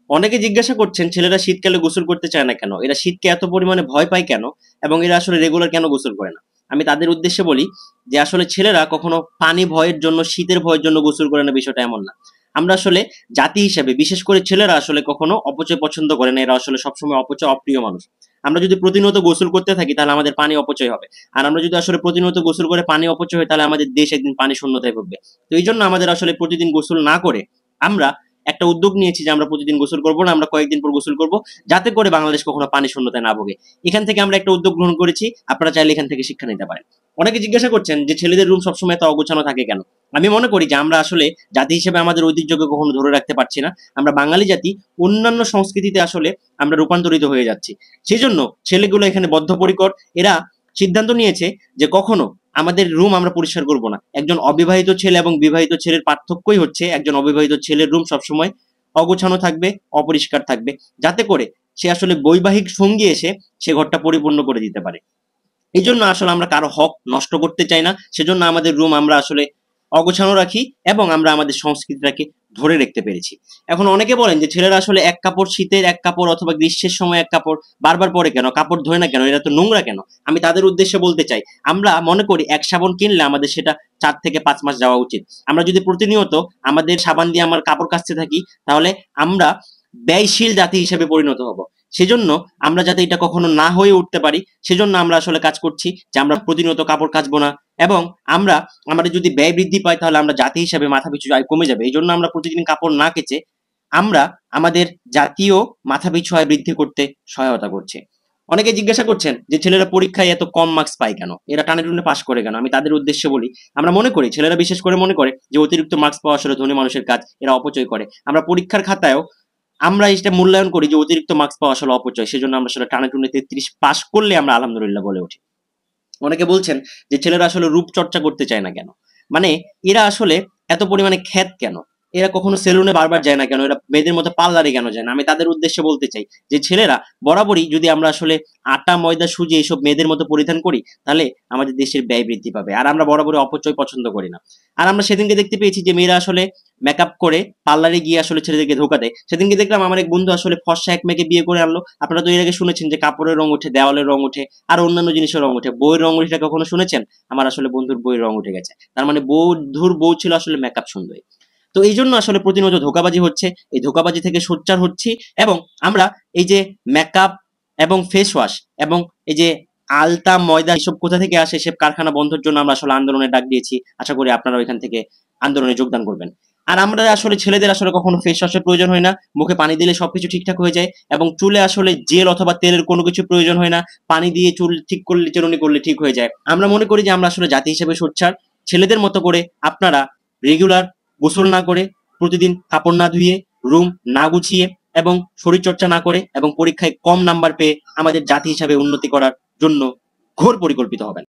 অনেকে জিজ্ঞাসা করছেন ছেলেরা শীতকালে গোসল করতে চায় না কেন, এরা শীতকে এত পরিমাণে ভয় পায় কেন, এবং এরা আসলে রেগুলার কেন গোসল করে না। আমি তাদের উদ্দেশ্যে বলি যে আসলে ছেলেরা কখনো পানি ভয়ের জন্য, শীতের ভয়ের জন্য গোসল করে না, বিষয়টা এমন না। আমরা আসলে জাতি হিসেবে, বিশেষ করে ছেলেরা আসলে কখনো অপচয় পছন্দ করে না, এরা আসলে সবসময় অপচয় অপ্রিয় মানুষ। আমরা যদি প্রতিনিয়ত গোসল করতে থাকি তাহলে আমাদের পানি অপচয় হবে। আর আমরা যদি আসলে প্রতিনিয়ত গোসল করে পানি অপচয় হয় তাহলে আমাদের দেশ একদিন পানি শূন্যতায় ভুগবে। তো এই জন্য আমাদের আসলে প্রতিদিন গোসল না করে আমরা একটা উদ্যোগ নিয়েছি যে আমরা প্রতিদিন গোসল করবো না, আমরা কয়েকদিন পর গোসল করব, যাতে করে বাংলাদেশ কখনো পানি শূন্যতায় না ভোগে। এখান থেকে আমরা একটা উদ্যোগ গ্রহণ করেছি, আপনারা চাইলে এখান থেকে শিক্ষা নিতে পারেন। অনেকে জিজ্ঞাসা করছেন যে ছেলেদের রুম সবসময় এত অগোছানো থাকে কেন। আমি মনে করি যে আমরা আসলে জাতি হিসেবে আমাদের ঐতিহ্যকে কখনো ধরে রাখতে পারছি না। আমরা বাঙালি জাতি অন্যান্য সংস্কৃতিতে আসলে আমরা রূপান্তরিত হয়ে যাচ্ছি। সেই জন্য ছেলেগুলো এখানে বদ্ধপরিকর। এরা সিদ্ধান্ত নিয়েছে যে কখনো আমাদের রুম আমরা পরিষ্কার করব না। একজন অবিবাহিত ছেলে এবং বিবাহিত ছেলের পার্থক্যই হচ্ছে একজন অবিবাহিত ছেলের রুম সবসময় অগোছানো থাকবে, অপরিষ্কার থাকবে, যাতে করে সে আসলে বৈবাহিক সঙ্গী এসে সে ঘরটা পরিপূর্ণ করে দিতে পারে। এই জন্য আসলে আমরা কারো হক নষ্ট করতে চাই না, সেজন্য আমাদের রুম আমরা আসলে অগোছানো রাখি এবং আমরা আমাদের সংস্কৃতিটাকে ধরে রাখতে পেরেছি। এখন অনেকে বলেন যে ছেলেরা আসলে এক কাপড়, শীতের এক কাপড় অথবা গ্রীষ্মের সময় এক কাপড় বারবার পরে কেন, কাপড় ধোয় না কেন, এরা তো নোংরা কেন। আমি তাদের উদ্দেশ্যে বলতে চাই, আমরা মনে করি এক সাবান কিনলে আমাদের সেটা 4 থেকে 5 মাস যাওয়া উচিত। আমরা যদি প্রতিনিয়ত আমাদের সাবান দিয়ে আমার কাপড় কাচতে থাকি তাহলে আমরা ব্যয়শীল জাতি হিসেবে পরিণত হব। সেজন্য আমরা যাতে এটা কখনো না হয়ে উঠতে পারি, সেজন্য আমরা আসলে কাজ করছি যে আমরা প্রতিনিয়ত কাপড় কাচবো না। এবং আমরা, আমাদের যদি ব্যয় বৃদ্ধি পায় তাহলে আমরা জাতি হিসেবে মাথা পিছু আয় কমে যাবে। এই জন্য আমরা প্রতিদিন কাপড় না কেচে আমরা আমাদের জাতীয় মাথা পিছু আয় বৃদ্ধি করতে সহায়তা করছে। অনেকে জিজ্ঞাসা করছেন যে ছেলেরা পরীক্ষায় এত কম মার্কস পায় কেন, এরা টানে টুনে পাস করে কেন। আমি তাদের উদ্দেশ্যে বলি, আমরা মনে করি, ছেলেরা বিশেষ করে মনে করে যে অতিরিক্ত মার্কস পাওয়া আসলে ধনী মানুষের কাজ, এরা অপচয় করে। আমরা পরীক্ষার খাতায়ও আমরা এটা মূল্যায়ন করি যে অতিরিক্ত মার্কস পাওয়া আসলে অপচয়, সেজন্য আমরা আসলে টানে টুনে 33 পাস করলে আমরা আলহামদুলিল্লাহ বলে উঠি। অনেকে বলছেন যে ছেলেরা আসলে রূপচর্চা করতে চায় না কেন, মানে এরা আসলে এত পরিমাণে খ্যাত কেন, এরা কখনো সেলুনে বারবার যায় না কেন, এরা মেয়েদের মতো পার্লারে কেন যায় না। আমি তাদের উদ্দেশ্যে বলতে চাই যে ছেলেরা বরাবরই যদি আমরা আসলে আটা, ময়দা, সুজি এইসব মেয়েদের মতো পরিধান করি তাহলে আমাদের দেশের ব্যয় বৃদ্ধি পাবে। আর আমরা বরাবরই অপচয় পছন্দ করি না। আর আমরা সেদিনকে দেখতে পেয়েছি যে মেয়েরা আসলে মেকআপ করে পার্লারে গিয়ে আসলে ছেলেদেরকে ধোকা দেয়। সেদিনকে দেখলাম আমার এক বন্ধু আসলে ফর্সা এক মেয়েকে বিয়ে করে আনলো। আপনারা তো এর আগে শুনেছেন যে কাপড়ের রং ওঠে, দেওয়ালের রং ওঠে, আর অন্যান্য জিনিসের রং ওঠে। বইয়ের রং ওঠে কখনো শুনেছেন? আমার আসলে বন্ধুর বইয়ের রং উঠে গেছে। তার মানে বন্ধুর বউ ছিল আসলে মেকআপ সুন্দরী। তো এই জন্য আসলে প্রতিনিয়ত ধোকাবাজি হচ্ছে, এই ধোকাবাজি থেকে সোচ্চার হচ্ছি। এবং আমরা এই যে মেকআপ এবং ফেস ওয়াশ এবং এই যে আলতা, ময়দা এসব কোথা থেকে আসে, সব কারখানা বন্ধের জন্য আমরা আসলে আন্দোলনের ডাক দিয়েছি। আশা করি আপনারা ওইখান থেকে আন্দোলনে যোগদান করবেন। আর আমরা আসলে ছেলেদের আসলে কখনো ফেস ওয়াশের প্রয়োজন হয় না, মুখে পানি দিলে সবকিছু ঠিকঠাক হয়ে যায়। এবং চুলে আসলে জেল অথবা তেলের কোনো কিছু প্রয়োজন হয় না, পানি দিয়ে চুল ঠিক করলে, চিরুনি করলে ঠিক হয়ে যায়। আমরা মনে করি যে আমরা আসলে জাতি হিসেবে সোচ্চার। ছেলেদের মতো করে আপনারা রেগুলার গোসল না করে, প্রতিদিন কাপড় না ধুয়ে, রুম না গুছিয়ে এবং শরীরচর্চা না করে এবং পরীক্ষায় কম নাম্বার পেয়ে আমাদের জাতি হিসাবে উন্নতি করার জন্য ঘোর পরিকল্পিত হবেন।